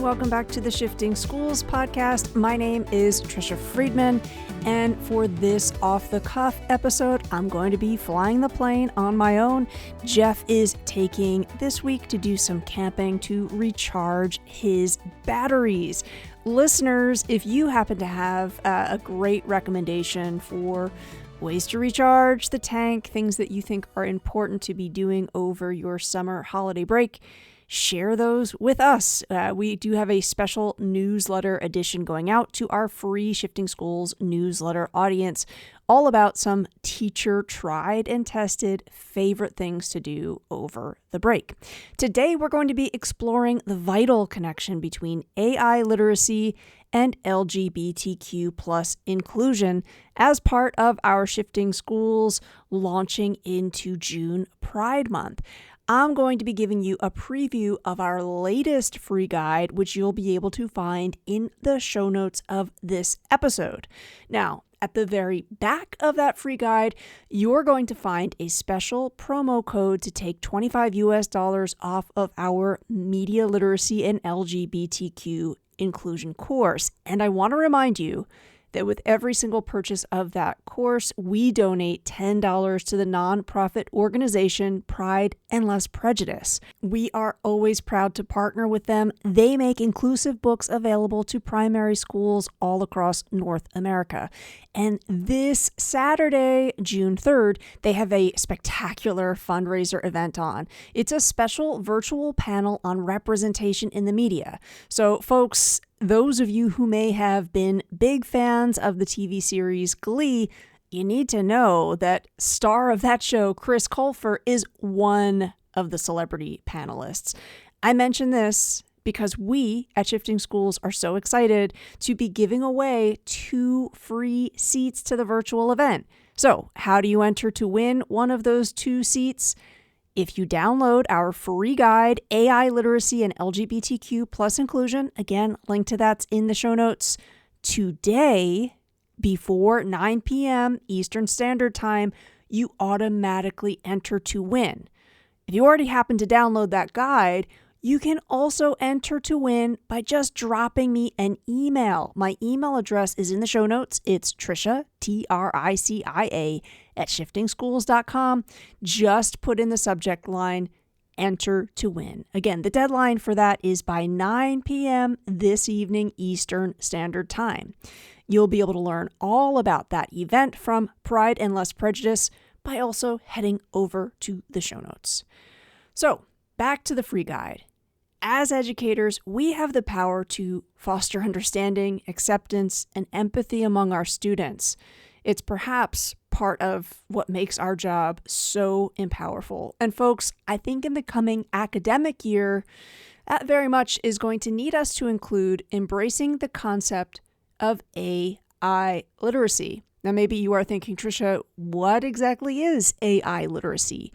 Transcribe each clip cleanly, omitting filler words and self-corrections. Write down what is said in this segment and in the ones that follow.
and welcome back to the Shifting Schools podcast. My name is Trisha Friedman, and for this off-the-cuff episode, I'm going to be flying the plane on my own. Jeff is taking this week to do some camping to recharge his batteries. Listeners, if you happen to have a great recommendation for ways to recharge the tank, things that you think are important to be doing over your summer holiday break, share those with us. We do have a special newsletter edition going out to our free Shifting Schools newsletter audience, all about some teacher tried and tested favorite things to do over the break. Today, we're going to be exploring the vital connection between AI literacy and LGBTQ plus inclusion as part of our Shifting Schools launching into June Pride Month. I'm going to be giving you a preview of our latest free guide, which you'll be able to find in the show notes of this episode. Now, at the very back of that free guide, you're going to find a special promo code to take $25 off of our media literacy and LGBTQ inclusion course. And I want to remind you that with every single purchase of that course, we donate $10 to the nonprofit organization Pride and Less Prejudice. We are always proud to partner with them. They make inclusive books available to primary schools all across North America. And this Saturday, June 3rd, they have a spectacular fundraiser event on. It's a special virtual panel on representation in the media. So folks, those of you who may have been big fans of the TV series Glee, you need to know that star of that show, Chris Colfer, is one of the celebrity panelists. I mention this because we at Shifting Schools are so excited to be giving away 2 free seats to the virtual event. So, how do you enter to win one of those 2 seats? If you download our free guide, AI Literacy and LGBTQ plus Inclusion, again, link to that's in the show notes, today, before 9 p.m. Eastern Standard Time, you automatically enter to win. If you already happen to download that guide, you can also enter to win by just dropping me an email. My email address is in the show notes. It's Tricia, Tricia, @shiftingschools.com. Just put in the subject line, enter to win. Again, the deadline for that is by 9 p.m. this evening, Eastern Standard Time. You'll be able to learn all about that event from Pride and Less Prejudice by also heading over to the show notes. So, back to the free guide. As educators, we have the power to foster understanding, acceptance, and empathy among our students. It's perhaps part of what makes our job so powerful. And folks, I think in the coming academic year, that very much is going to need us to include embracing the concept of AI literacy. Now, maybe you are thinking, Tricia, what exactly is AI literacy?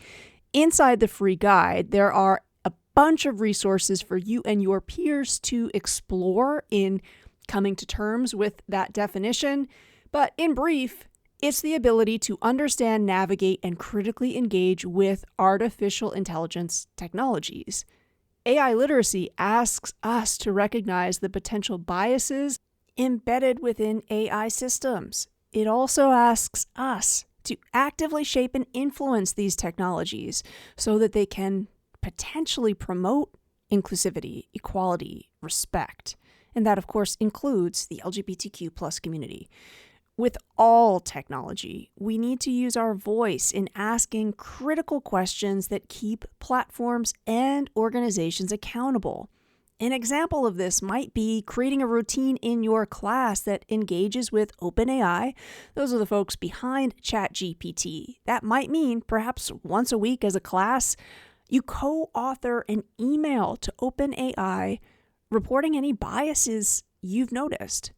Inside the free guide, there are a bunch of resources for you and your peers to explore in coming to terms with that definition. But in brief, it's the ability to understand, navigate, and critically engage with artificial intelligence technologies. AI literacy asks us to recognize the potential biases embedded within AI systems. It also asks us to actively shape and influence these technologies so that they can potentially promote inclusivity, equality, respect. And that, of course, includes the LGBTQ plus community. With all technology, we need to use our voice in asking critical questions that keep platforms and organizations accountable. An example of this might be creating a routine in your class that engages with OpenAI. Those are the folks behind ChatGPT. That might mean perhaps once a week as a class, you co-author an email to OpenAI reporting any biases you've noticed.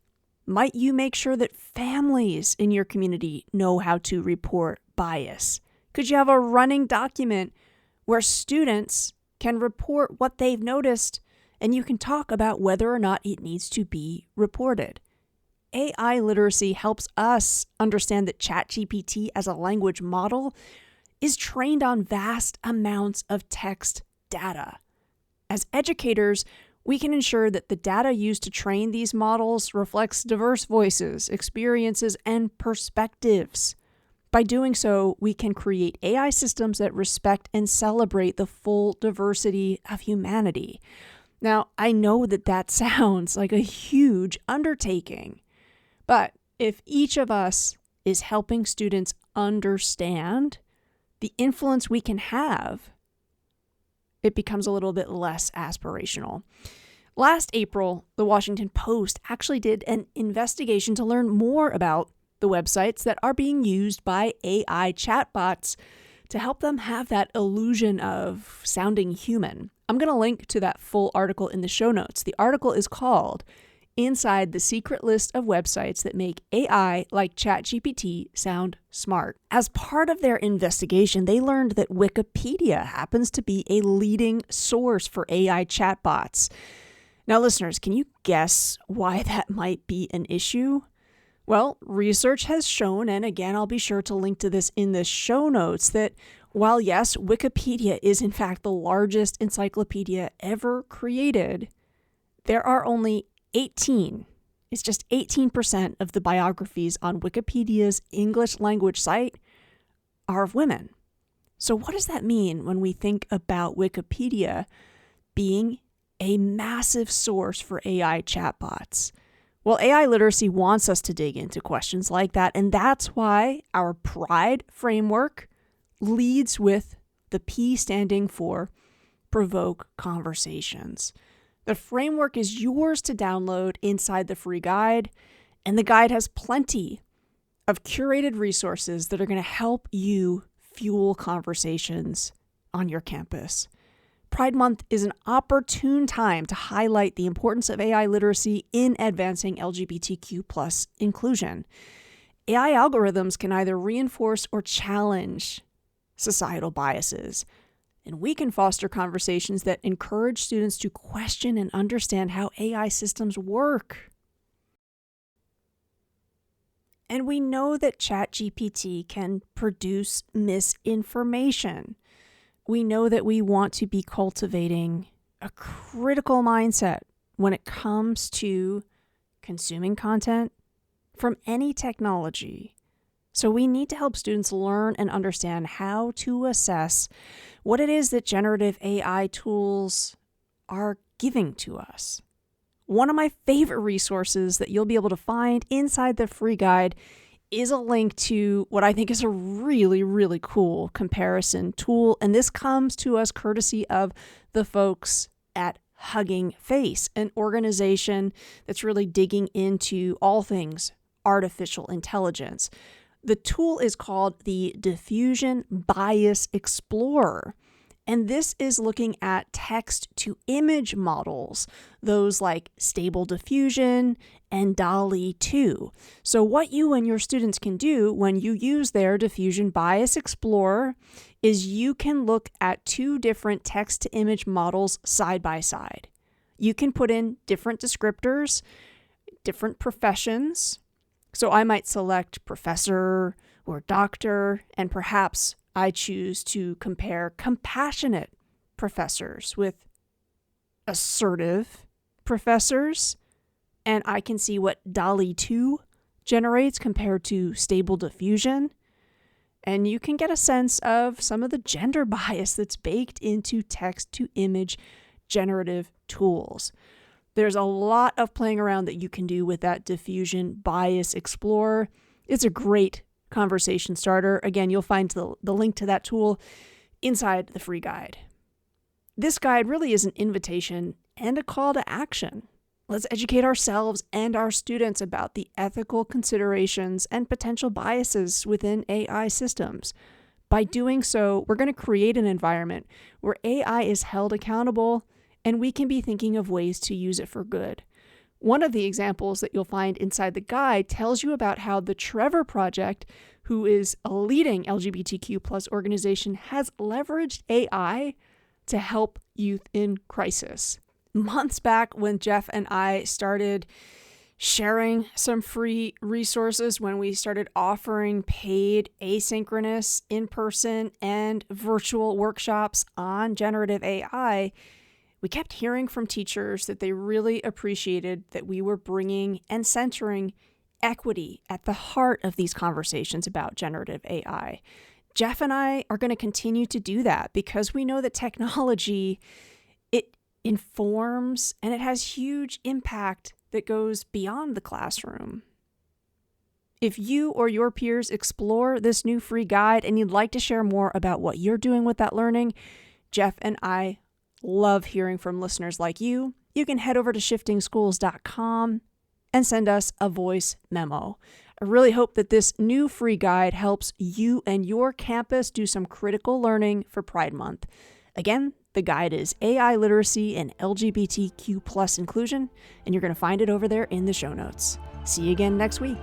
Might you make sure that families in your community know how to report bias? Could you have a running document where students can report what they've noticed and you can talk about whether or not it needs to be reported? AI literacy helps us understand that ChatGPT as a language model is trained on vast amounts of text data. As educators, We can ensure that the data used to train these models reflects diverse voices, experiences, and perspectives. By doing so, we can create AI systems that respect and celebrate the full diversity of humanity. Now, I know that sounds like a huge undertaking, but if each of us is helping students understand the influence we can have, it becomes a little bit less aspirational. Last April, the Washington Post actually did an investigation to learn more about the websites that are being used by AI chatbots to help them have that illusion of sounding human. I'm going to link to that full article in the show notes. The article is called Inside the Secret List of Websites That Make AI like ChatGPT Sound Smart. As part of their investigation, they learned that Wikipedia happens to be a leading source for AI chatbots. Now, listeners, can you guess why that might be an issue? Well, research has shown, and again, I'll be sure to link to this in the show notes, that while yes, Wikipedia is in fact the largest encyclopedia ever created, there are only 18% of the biographies on Wikipedia's English language site are of women. So what does that mean when we think about Wikipedia being a massive source for AI chatbots? Well, AI literacy wants us to dig into questions like that, and that's why our Pride framework leads with the P standing for Provoke Conversations. The framework is yours to download inside the free guide, and the guide has plenty of curated resources that are going to help you fuel conversations on your campus. Pride Month is an opportune time to highlight the importance of AI literacy in advancing LGBTQ+ inclusion. AI algorithms can either reinforce or challenge societal biases, and we can foster conversations that encourage students to question and understand how AI systems work. And we know that ChatGPT can produce misinformation. We know that we want to be cultivating a critical mindset when it comes to consuming content from any technology. So we need to help students learn and understand how to assess what it is that generative AI tools are giving to us. One of my favorite resources that you'll be able to find inside the free guide is a link to what I think is a really, really cool comparison tool. And this comes to us courtesy of the folks at Hugging Face, an organization that's really digging into all things artificial intelligence. The tool is called the Diffusion Bias Explorer. And this is looking at text-to-image models, those like Stable Diffusion and DALL-E 2. So what you and your students can do when you use their Diffusion Bias Explorer is you can look at two different text-to-image models side by side. You can put in different descriptors, different professions. So I might select professor or doctor, and perhaps I choose to compare compassionate professors with assertive professors, and I can see what DALL-E 2 generates compared to Stable Diffusion. And you can get a sense of some of the gender bias that's baked into text-to-image generative tools. There's a lot of playing around that you can do with that Diffusion Bias Explorer. It's a great conversation starter. Again, you'll find the link to that tool inside the free guide. This guide really is an invitation and a call to action. Let's educate ourselves and our students about the ethical considerations and potential biases within AI systems. By doing so, we're going to create an environment where AI is held accountable and we can be thinking of ways to use it for good. One of the examples that you'll find inside the guide tells you about how the Trevor Project, who is a leading LGBTQ+ organization, has leveraged AI to help youth in crisis. Months back, when Jeff and I started sharing some free resources, when we started offering paid asynchronous, in-person, and virtual workshops on generative AI, We kept hearing from teachers that they really appreciated that we were bringing and centering equity at the heart of these conversations about generative AI. Jeff and I are going to continue to do that because we know that technology, it informs and it has huge impact that goes beyond the classroom. If you or your peers explore this new free guide and you'd like to share more about what you're doing with that learning, Jeff and I love hearing from listeners like you. You can head over to shiftingschools.com and send us a voice memo. I really hope that this new free guide helps you and your campus do some critical learning for Pride Month. Again, the guide is AI literacy and LGBTQ plus inclusion, and you're going to find it over there in the show notes. See you again next week.